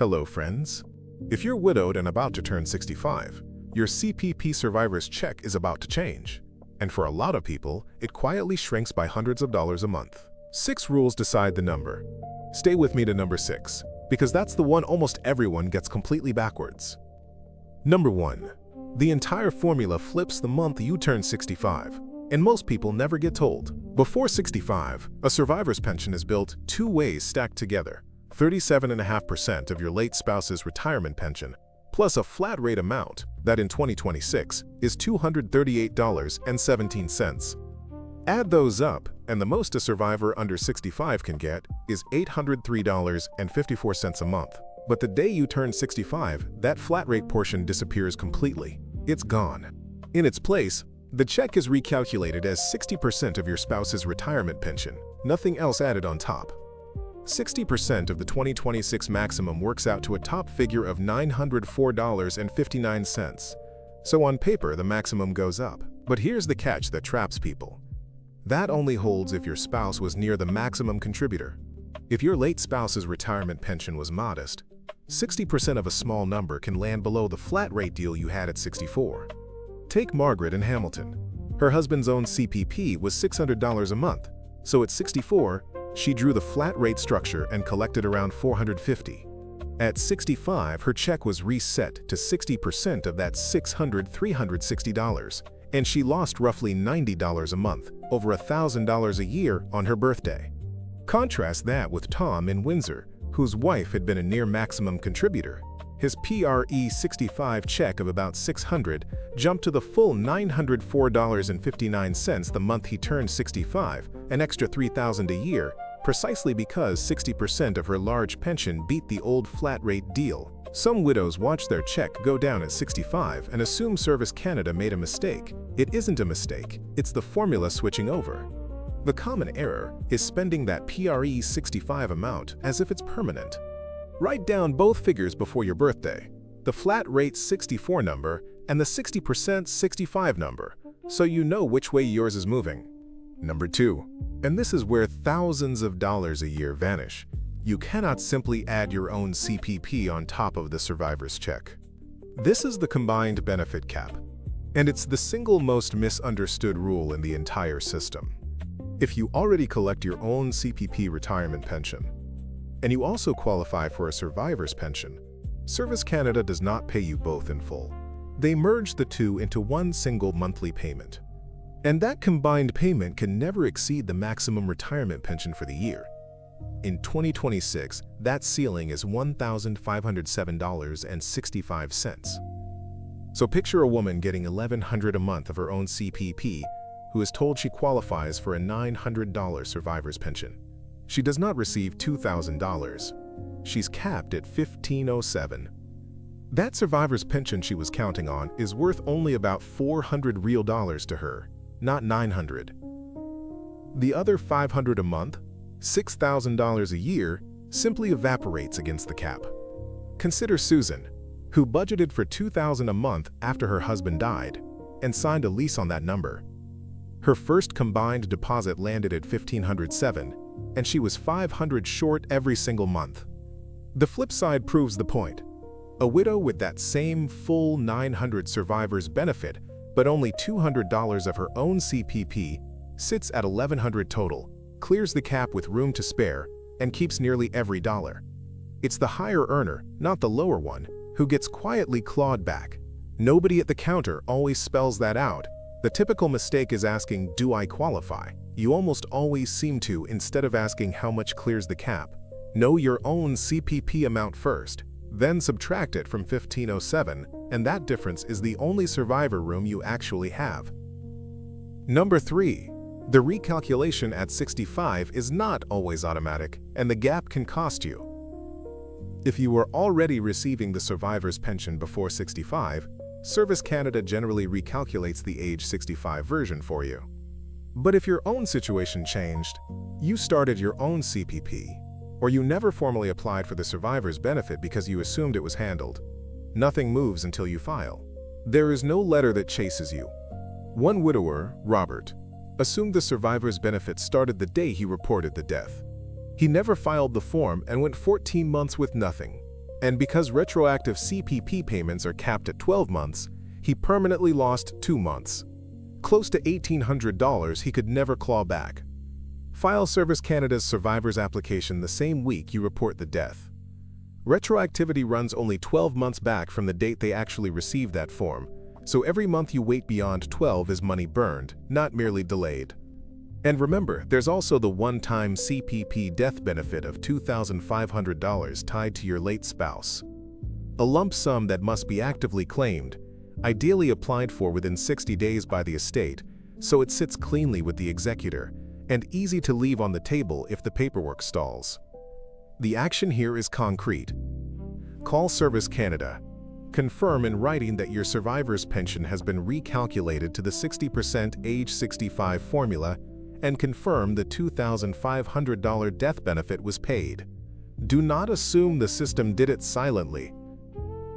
Hello, friends. If you're widowed and about to turn 65, your CPP survivor's check is about to change. And for a lot of people, it quietly shrinks by hundreds of dollars a month. 6 rules decide the number. Stay with me to number 6, because that's the one almost everyone gets completely backwards. Number 1. The entire formula flips the month you turn 65, and most people never get told. Before 65, a survivor's pension is built 2 ways stacked together. 37.5% of your late spouse's retirement pension, plus a flat rate amount that in 2026 is $238.17. Add those up, and the most a survivor under 65 can get is $803.54 a month. But the day you turn 65, that flat rate portion disappears completely. It's gone. In its place, the check is recalculated as 60% of your spouse's retirement pension, nothing else added on top. 60% of the 2026 maximum works out to a top figure of $904.59. So on paper, the maximum goes up. But here's the catch that traps people. That only holds if your spouse was near the maximum contributor. If your late spouse's retirement pension was modest, 60% of a small number can land below the flat rate deal you had at 64. Take Margaret in Hamilton. Her husband's own CPP was $600 a month, so at 64, she drew the flat rate structure and collected around $450. At 65, her check was reset to 60% of that $360, and she lost roughly $90 a month, over $1,000 a year on her birthday. Contrast that with Tom in Windsor, whose wife had been a near maximum contributor. His PRE65 check of about $600 jumped to the full $904.59 the month he turned 65, an extra $3,000 a year, precisely because 60% of her large pension beat the old flat rate deal. Some widows watch their check go down at 65 and assume Service Canada made a mistake. It isn't a mistake, it's the formula switching over. The common error is spending that PRE65 amount as if it's permanent. Write down both figures before your birthday, the flat rate 64 number and the 60% 65 number, so you know which way yours is moving. Number 2, and this is where thousands of dollars a year vanish. You cannot simply add your own CPP on top of the survivor's check. This is the combined benefit cap, and it's the single most misunderstood rule in the entire system. If you already collect your own CPP retirement pension, and you also qualify for a survivor's pension, Service Canada does not pay you both in full. They merge the two into one single monthly payment. And that combined payment can never exceed the maximum retirement pension for the year. In 2026, that ceiling is $1,507.65. So picture a woman getting $1,100 a month of her own CPP who is told she qualifies for a $900 survivor's pension. She does not receive $2,000. She's capped at $1,507. That survivor's pension she was counting on is worth only about $400 real dollars to her, not $900. The other $500 a month, $6,000 a year, simply evaporates against the cap. Consider Susan, who budgeted for $2,000 a month after her husband died and signed a lease on that number. Her first combined deposit landed at $1,507, and she was $500 short every single month. The flip side proves the point. A widow with that same full $900 survivor's benefit, but only $200 of her own CPP, sits at $1,100 total, clears the cap with room to spare, and keeps nearly every dollar. It's the higher earner, not the lower one, who gets quietly clawed back. Nobody at the counter always spells that out. The typical mistake is asking, "Do I qualify?" You almost always seem to instead of asking how much clears the cap. Know your own CPP amount first, then subtract it from $1,507, and that difference is the only survivor room you actually have. Number 3. The recalculation at 65 is not always automatic, and the gap can cost you. If you were already receiving the survivor's pension before 65, Service Canada generally recalculates the age 65 version for you. But if your own situation changed, you started your own CPP, or you never formally applied for the survivor's benefit because you assumed it was handled, nothing moves until you file. There is no letter that chases you. One widower, Robert, assumed the survivor's benefit started the day he reported the death. He never filed the form and went 14 months with nothing. And because retroactive CPP payments are capped at 12 months, he permanently lost 2 months. Close to $1,800 he could never claw back. File Service Canada's survivor's application the same week you report the death. Retroactivity runs only 12 months back from the date they actually received that form, so every month you wait beyond 12 is money burned, not merely delayed. And remember, there's also the one-time CPP death benefit of $2,500 tied to your late spouse. A lump sum that must be actively claimed, ideally applied for within 60 days by the estate, so it sits cleanly with the executor, and easy to leave on the table if the paperwork stalls. The action here is concrete. Call Service Canada. Confirm in writing that your survivor's pension has been recalculated to the 60% age 65 formula, and confirm the $2,500 death benefit was paid. Do not assume the system did it silently.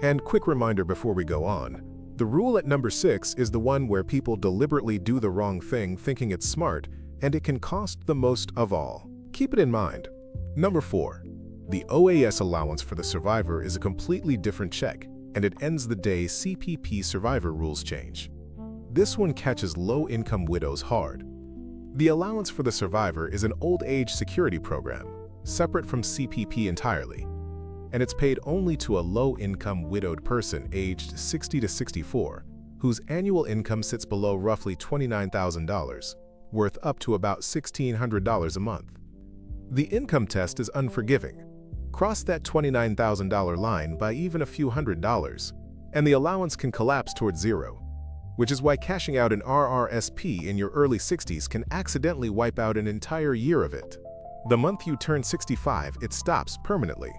And quick reminder before we go on, the rule at number 6 is the one where people deliberately do the wrong thing thinking it's smart, and it can cost the most of all. Keep it in mind. Number 4. The OAS allowance for the survivor is a completely different check, and it ends the day CPP survivor rules change. This one catches low-income widows hard. The allowance for the survivor is an old age security program, separate from CPP entirely, and it's paid only to a low-income widowed person aged 60 to 64, whose annual income sits below roughly $29,000, worth up to about $1,600 a month. The income test is unforgiving. Cross that $29,000 line by even a few $100s, and the allowance can collapse towards zero, which is why cashing out an RRSP in your early 60s can accidentally wipe out an entire year of it. The month you turn 65, it stops permanently.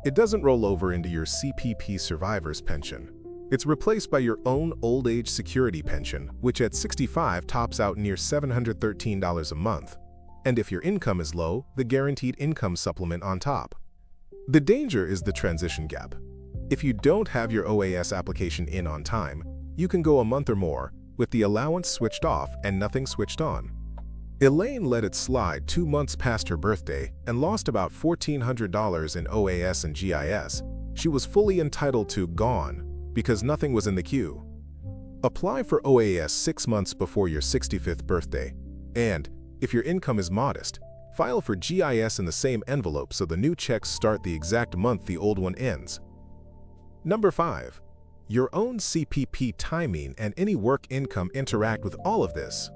It doesn't roll over into your CPP survivor's pension. It's replaced by your own old age security pension, which at 65 tops out near $713 a month. And if your income is low, the guaranteed income supplement on top. The danger is the transition gap. If you don't have your OAS application in on time, you can go a month or more with the allowance switched off and nothing switched on. Elaine let it slide 2 months past her birthday and lost about $1,400 in OAS and GIS. She was fully entitled to gone because nothing was in the queue. Apply for OAS 6 months before your 65th birthday, and if your income is modest, file for GIS in the same envelope so the new checks start the exact month the old one ends. Number 5. Your own CPP timing and any work income interact with all of this.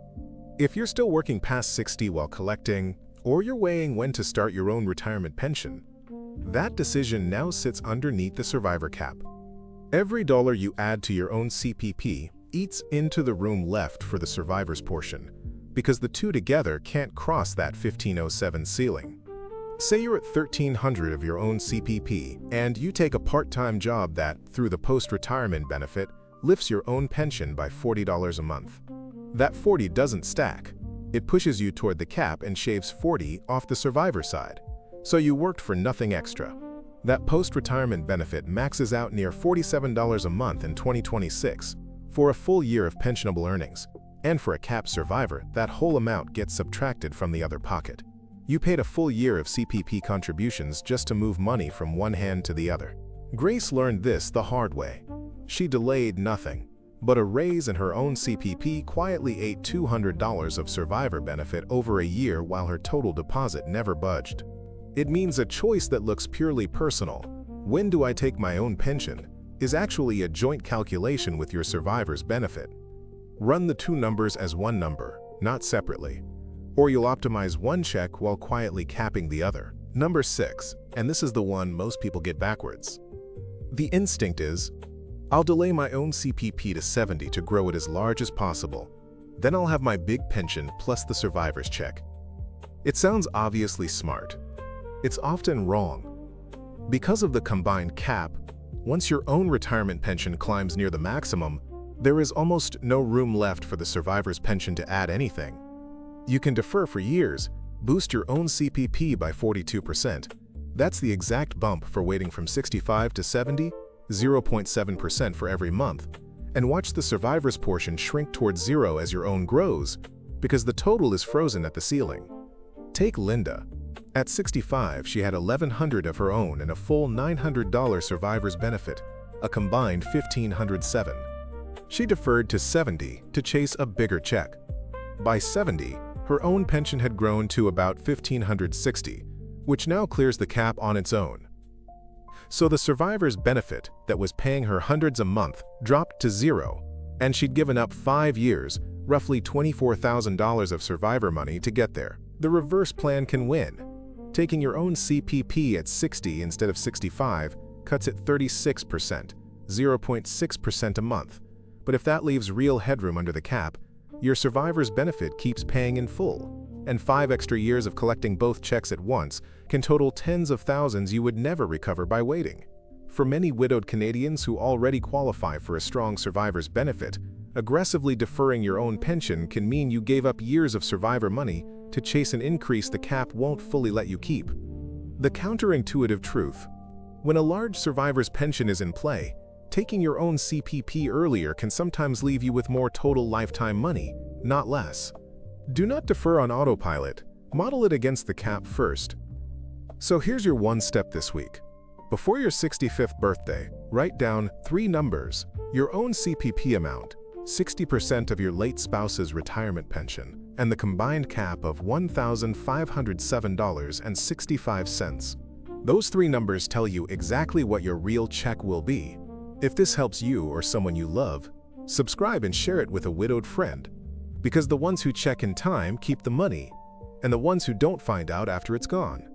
If you're still working past 60 while collecting, or you're weighing when to start your own retirement pension, that decision now sits underneath the survivor cap. Every dollar you add to your own CPP eats into the room left for the survivor's portion, because the two together can't cross that 1507 ceiling. Say you're at $1,300 of your own CPP, and you take a part-time job that, through the post-retirement benefit, lifts your own pension by $40 a month. That 40 doesn't stack. It pushes you toward the cap and shaves 40 off the survivor side. So you worked for nothing extra. That post-retirement benefit maxes out near $47 a month in 2026 for a full year of pensionable earnings. And for a capped survivor, that whole amount gets subtracted from the other pocket. You paid a full year of CPP contributions just to move money from one hand to the other. Grace learned this the hard way. She delayed nothing, but a raise in her own CPP quietly ate $200 of survivor benefit over a year while her total deposit never budged. It means a choice that looks purely personal, when do I take my own pension, is actually a joint calculation with your survivor's benefit. Run the two numbers as one number, not separately, or you'll optimize one check while quietly capping the other. Number 6, and this is the one most people get backwards. The instinct is, I'll delay my own CPP to 70 to grow it as large as possible. Then I'll have my big pension plus the survivor's check. It sounds obviously smart. It's often wrong. Because of the combined cap, once your own retirement pension climbs near the maximum, there is almost no room left for the survivor's pension to add anything. You can defer for years, boost your own CPP by 42%. That's the exact bump for waiting from 65 to 70, 0.7% for every month, and watch the survivor's portion shrink towards zero as your own grows, because the total is frozen at the ceiling. Take Linda. At 65, she had $1,100 of her own and a full $900 survivor's benefit, a combined $1,507. She deferred to 70 to chase a bigger check. By 70, her own pension had grown to about $1,560, which now clears the cap on its own. So the survivor's benefit that was paying her hundreds a month dropped to zero, and she'd given up 5 years, roughly $24,000 of survivor money to get there. The reverse plan can win. Taking your own CPP at 60 instead of 65 cuts at 36%, 0.6% a month. But if that leaves real headroom under the cap, your survivor's benefit keeps paying in full, and 5 extra years of collecting both checks at once can total tens of thousands you would never recover by waiting. For many widowed Canadians who already qualify for a strong survivor's benefit, aggressively deferring your own pension can mean you gave up years of survivor money to chase an increase the cap won't fully let you keep. The counterintuitive truth: when a large survivor's pension is in play, taking your own CPP earlier can sometimes leave you with more total lifetime money, not less. Do not defer on autopilot. Model it against the cap first. So here's your one step this week. Before your 65th birthday, write down 3 numbers: your own CPP amount, 60% of your late spouse's retirement pension, and the combined cap of $1,507.65. Those 3 numbers tell you exactly what your real check will be. If this helps you or someone you love, subscribe and share it with a widowed friend. Because the ones who check in time keep the money, and the ones who don't find out after it's gone.